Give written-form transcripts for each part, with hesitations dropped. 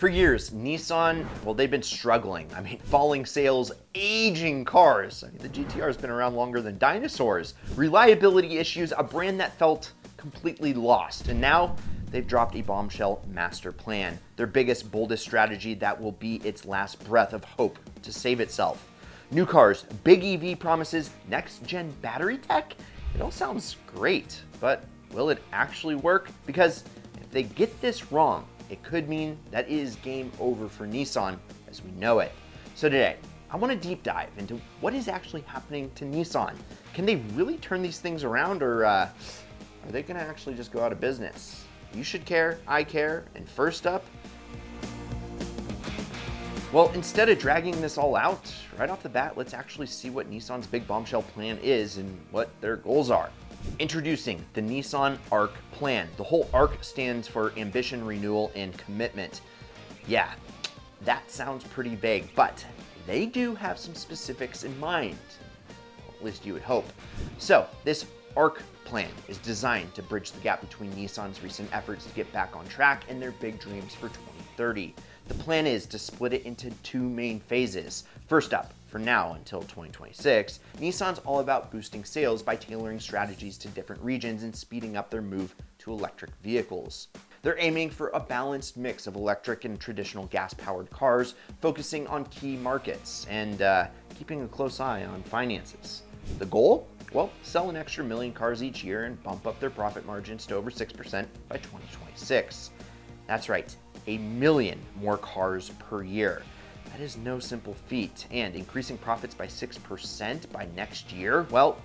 For years, Nissan, well, they've been struggling. I mean, falling sales, aging cars. I mean, the GTR has been around longer than dinosaurs. Reliability issues, a brand that felt completely lost. And now they've dropped a bombshell master plan. Their biggest, boldest strategy that will be its last breath of hope to save itself. New cars, big EV promises, next-gen battery tech. It all sounds great, but will it actually work? Because if they get this wrong, it could mean that is game over for Nissan as we know it. So today, I want to deep dive into what is actually happening to Nissan. Can they really turn these things around, or are they going to actually just go out of business? You should care, I care, and first up, well, instead of dragging this all out, right off the bat, let's actually see what Nissan's big bombshell plan is and what their goals are. Introducing the Nissan ARC plan. The whole ARC stands for ambition, renewal, and commitment. Yeah, that sounds pretty vague, but they do have some specifics in mind. Well, at least you would hope. So this ARC plan is designed to bridge the gap between Nissan's recent efforts to get back on track and their big dreams for 2030. The plan is to split it into two main phases. First up, for now until 2026, Nissan's all about boosting sales by tailoring strategies to different regions and speeding up their move to electric vehicles. They're aiming for a balanced mix of electric and traditional gas-powered cars, focusing on key markets and keeping a close eye on finances. The goal? Well, sell an extra million cars each year and bump up their profit margins to over 6% by 2026. That's right, 1 million more cars per year. That is no simple feat, and increasing profits by 6% by next year, well,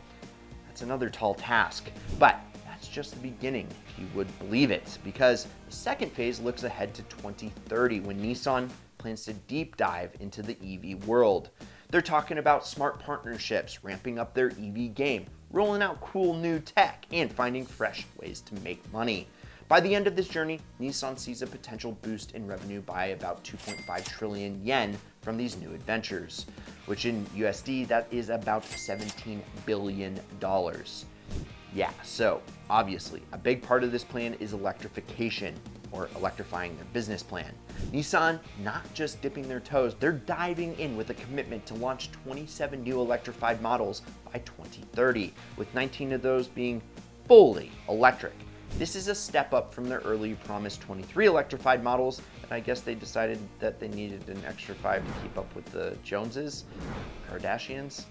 that's another tall task. But that's just the beginning, if you would believe it, because the second phase looks ahead to 2030 when Nissan plans to deep dive into the EV world. They're talking about smart partnerships, ramping up their EV game, rolling out cool new tech, and finding fresh ways to make money. By the end of this journey, Nissan sees a potential boost in revenue by about 2.5 trillion yen from these new adventures, which in USD, that is about $17 billion. Yeah, so obviously a big part of this plan is electrification, or electrifying their business plan. Nissan not just dipping their toes, they're diving in with a commitment to launch 27 new electrified models by 2030, with 19 of those being fully electric. This is a step up from their early promised 23 electrified models, and I guess they decided that they needed an extra 5 to keep up with the Joneses, Kardashians.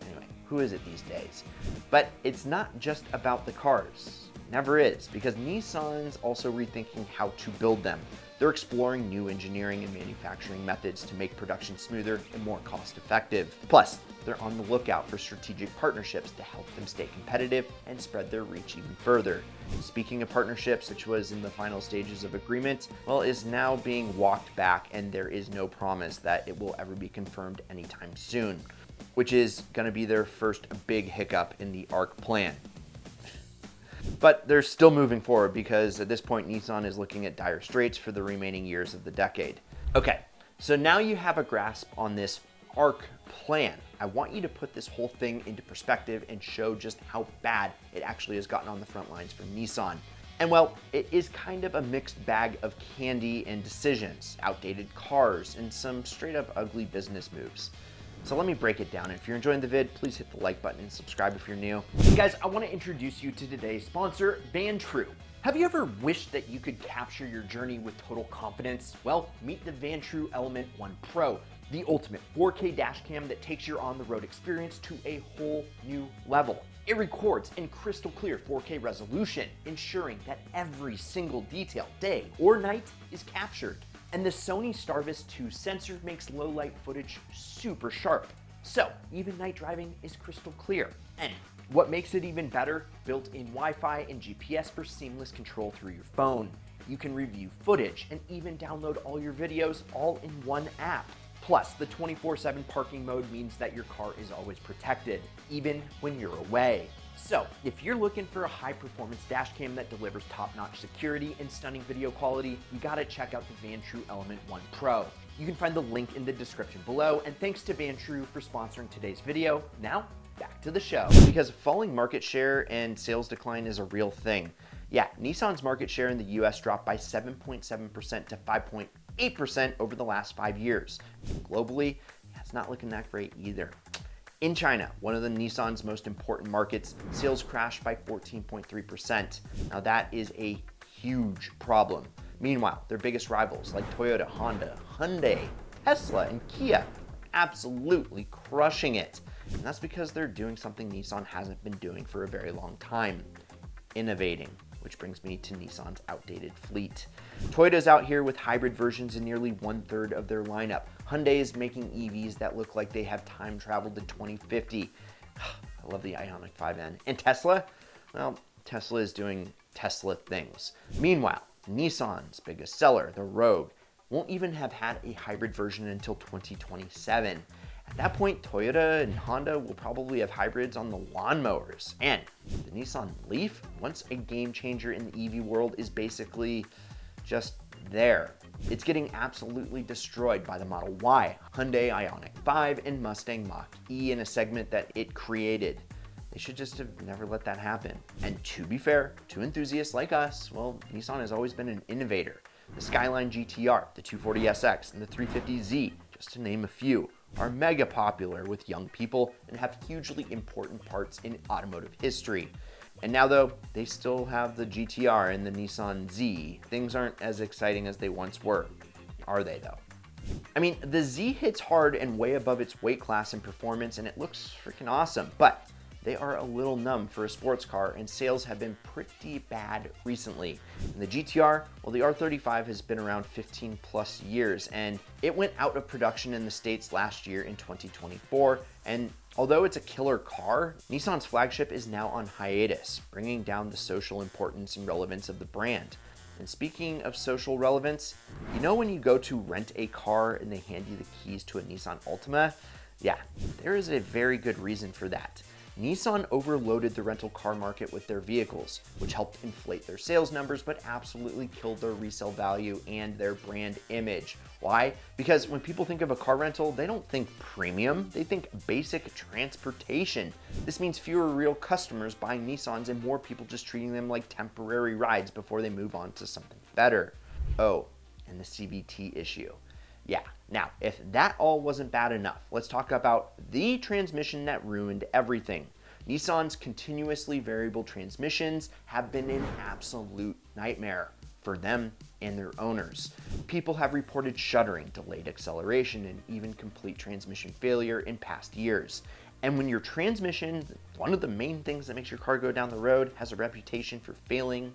Anyway, who is it these days? But it's not just about the cars. Never is, because Nissan's also rethinking how to build them. They're exploring new engineering and manufacturing methods to make production smoother and more cost-effective. Plus, they're on the lookout for strategic partnerships to help them stay competitive and spread their reach even further. Speaking of partnerships, which was in the final stages of agreement, well, is now being walked back, and there is no promise that it will ever be confirmed anytime soon, which is going to be their first big hiccup in the ARC plan. But they're still moving forward because at this point, Nissan is looking at dire straits for the remaining years of the decade. Okay, so now you have a grasp on this ARC plan. I want you to put this whole thing into perspective and show just how bad it actually has gotten on the front lines for Nissan. And well, it is kind of a mixed bag of candy and decisions, outdated cars, and some straight up ugly business moves. So let me break it down. And if you're enjoying the vid, please hit the like button and subscribe if you're new. And guys, I want to introduce you to today's sponsor, Vantrue. Have you ever wished that you could capture your journey with total confidence? Well, meet the Vantrue Element 1 Pro, the ultimate 4K dashcam that takes your on-the-road experience to a whole new level. It records in crystal clear 4K resolution, ensuring that every single detail, day or night, is captured. And the Sony Starvis 2 sensor makes low light footage super sharp. So even night driving is crystal clear. And what makes it even better, built-in Wi-Fi and GPS for seamless control through your phone. You can review footage and even download all your videos all in one app. Plus, the 24/7 parking mode means that your car is always protected, even when you're away. So, if you're looking for a high-performance dashcam that delivers top-notch security and stunning video quality, you gotta check out the Vantrue Element 1 Pro. You can find the link in the description below, and thanks to Vantrue for sponsoring today's video. Now, back to the show. Because falling market share and sales decline is a real thing. Yeah, Nissan's market share in the US dropped by 7.7% to 8% over the last 5 years. Globally, it's not looking that great either. In China, one of the Nissan's most important markets, sales crashed by 14.3%. Now that is a huge problem. Meanwhile, their biggest rivals like Toyota, Honda, Hyundai, Tesla, and Kia absolutely crushing it. And that's because they're doing something Nissan hasn't been doing for a very long time, innovating. Which brings me to Nissan's outdated fleet. Toyota's out here with hybrid versions in nearly 1/3 of their lineup. Hyundai is making EVs that look like they have time traveled to 2050. I love the Ioniq 5N. And Tesla? Well, Tesla is doing Tesla things. Meanwhile, Nissan's biggest seller, the Rogue, won't even have had a hybrid version until 2027. At that point, Toyota and Honda will probably have hybrids on the lawnmowers. And the Nissan Leaf, once a game changer in the EV world, is basically just there. It's getting absolutely destroyed by the Model Y, Hyundai Ioniq 5, and Mustang Mach-E in a segment that it created. They should just have never let that happen. And to be fair, to enthusiasts like us, well, Nissan has always been an innovator. The Skyline GTR, the 240SX, and the 350Z, just to name a few, are mega popular with young people and have hugely important parts in automotive history. And now though, they still have the GTR and the Nissan Z. Things aren't as exciting as they once were. Are they though? I mean, the Z hits hard and way above its weight class and performance, and it looks freaking awesome, but they are a little numb for a sports car, and sales have been pretty bad recently. And the GTR, well, the R35 has been around 15 plus years, and it went out of production in the States last year in 2024. And although it's a killer car, Nissan's flagship is now on hiatus, bringing down the social importance and relevance of the brand. And speaking of social relevance, you know when you go to rent a car and they hand you the keys to a Nissan Altima? Yeah, there is a very good reason for that. Nissan overloaded the rental car market with their vehicles, which helped inflate their sales numbers, but absolutely killed their resale value and their brand image. Why? Because when people think of a car rental, they don't think premium, they think basic transportation. This means fewer real customers buying Nissans and more people just treating them like temporary rides before they move on to something better. Oh, and the CVT issue. Yeah, now, if that all wasn't bad enough, let's talk about the transmission that ruined everything. Nissan's continuously variable transmissions have been an absolute nightmare for them and their owners. People have reported shuddering, delayed acceleration, and even complete transmission failure in past years. And when your transmission, one of the main things that makes your car go down the road, has a reputation for failing,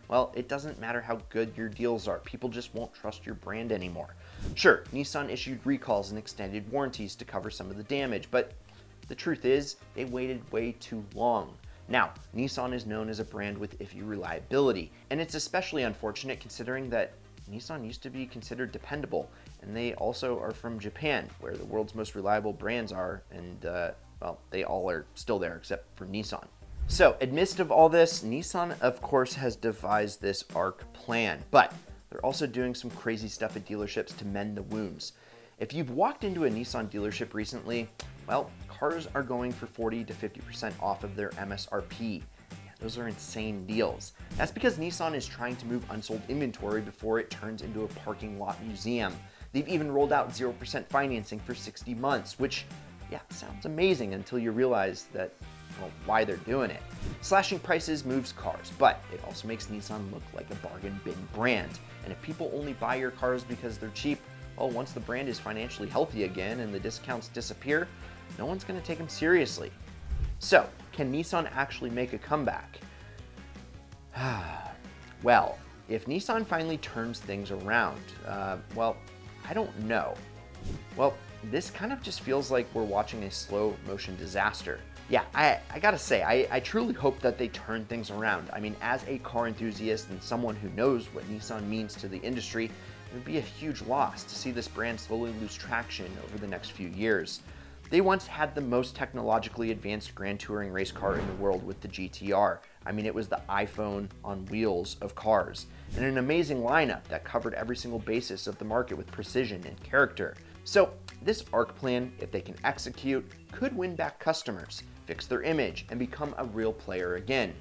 well, it doesn't matter how good your deals are. People just won't trust your brand anymore. Sure, Nissan issued recalls and extended warranties to cover some of the damage, but the truth is, they waited way too long. Now, Nissan is known as a brand with iffy reliability, and it's especially unfortunate considering that Nissan used to be considered dependable, and they also are from Japan, where the world's most reliable brands are, and well, they all are still there except for Nissan. So, amidst of all this, Nissan, of course, has devised this ARC plan, but they're also doing some crazy stuff at dealerships to mend the wounds. If you've walked into a Nissan dealership recently, well, cars are going for 40 to 50% off of their MSRP. Yeah, those are insane deals. That's because Nissan is trying to move unsold inventory before it turns into a parking lot museum. They've even rolled out 0% financing for 60 months, which, yeah, sounds amazing until you realize that, well, why they're doing it. Slashing prices moves cars, but it also makes Nissan look like a bargain bin brand. And if people only buy your cars because they're cheap, well, once the brand is financially healthy again and the discounts disappear, no one's going to take them seriously. So, can Nissan actually make a comeback? Well, if Nissan finally turns things around, well, I don't know. Well, this kind of just feels like we're watching a slow motion disaster. Yeah, I gotta say, I truly hope that they turn things around. I mean, as a car enthusiast and someone who knows what Nissan means to the industry, it would be a huge loss to see this brand slowly lose traction over the next few years. They once had the most technologically advanced Grand Touring race car in the world with the GTR. I mean, it was the iPhone on wheels of cars, and an amazing lineup that covered every single basis of the market with precision and character. So this ARC plan, if they can execute, could win back customers, fix their image, and become a real player again.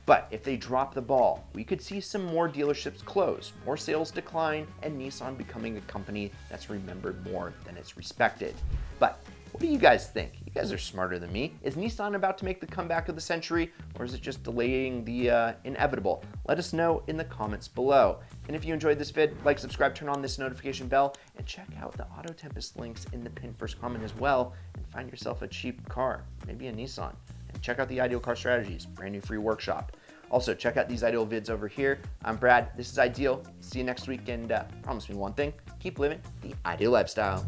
But if they drop the ball, we could see some more dealerships close, more sales decline, and Nissan becoming a company that's remembered more than it's respected. But what do you guys think? You guys are smarter than me. Is Nissan about to make the comeback of the century, or is it just delaying the inevitable? Let us know in the comments below. And if you enjoyed this vid, like, subscribe, turn on this notification bell, and check out the Auto Tempest links in the pinned first comment as well, and find yourself a cheap car, maybe a Nissan. And check out the Ideal Car Strategies, brand new free workshop. Also, check out these Ideal vids over here. I'm Brad, this is Ideal. See you next week, and promise me one thing, keep living the Ideal lifestyle.